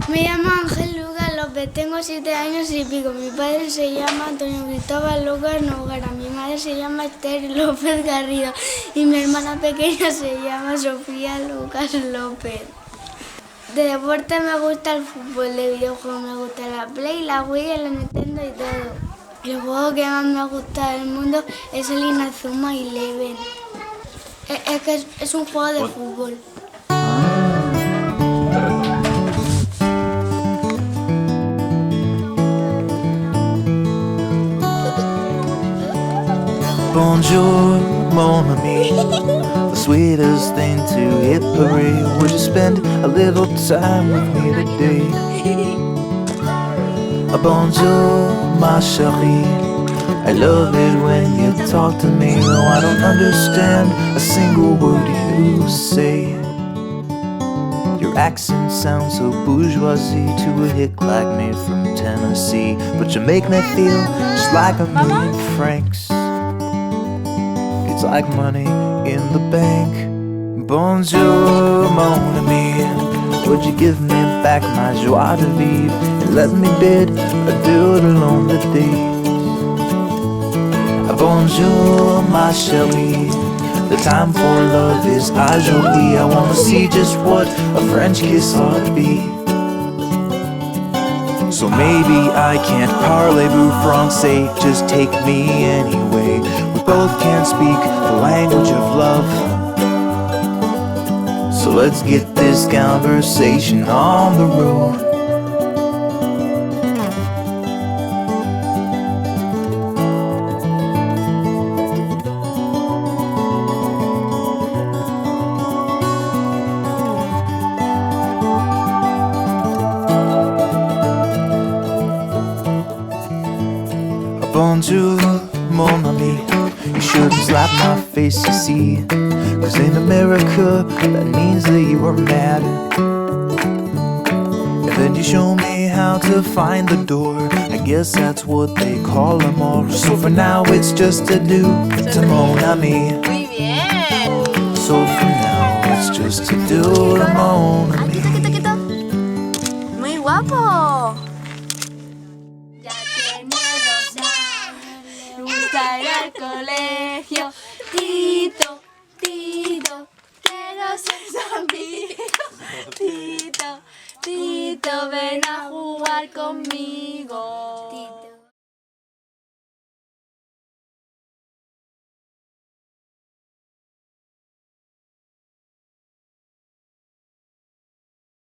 Me llamo Ángel Lucas López, tengo 7 años y pico. Mi padre se llama Antonio Cristóbal Lucas Nogara, mi madre se llama Esther López Garrido y mi hermana pequeña se llama Sofía Lucas López. De deporte me gusta el fútbol, de videojuegos me gusta la Play, la Wii, la Nintendo y todo. El juego que más me gusta del mundo es el Inazuma Eleven. Es que es un juego de fútbol. Bonjour, mon ami. The sweetest thing to hit parade. Would you spend a little time with me today? Bonjour, ma chérie. I love it when you talk to me, though I don't understand a single word you say. Your accent sounds so bourgeoisie to a hick like me from Tennessee, but you make me feel just like a million francs. It's like money in the bank. Bonjour, mon ami. Would you give me back my joie de vivre and let me bid adieu to lonely days? Bonjour, ma chérie. The time for love is aujourd'hui. I wanna see just what a French kiss ought to be. So maybe I can't parlez-vous français, just take me anyway. We both can't speak the language of love, so let's get this conversation on the road. Bonjour, mon ami. You shouldn't slap my face, you see, 'cause in America that means that you are mad. And then you show me how to find the door. I guess that's what they call amor. So for now it's just adieu to mon ami. Muy bien. So for now it's just adieu to mon ami. Quieto. Muy guapo. Ir al colegio, Tito, quiero ser su amigo. Tito, ven a jugar conmigo.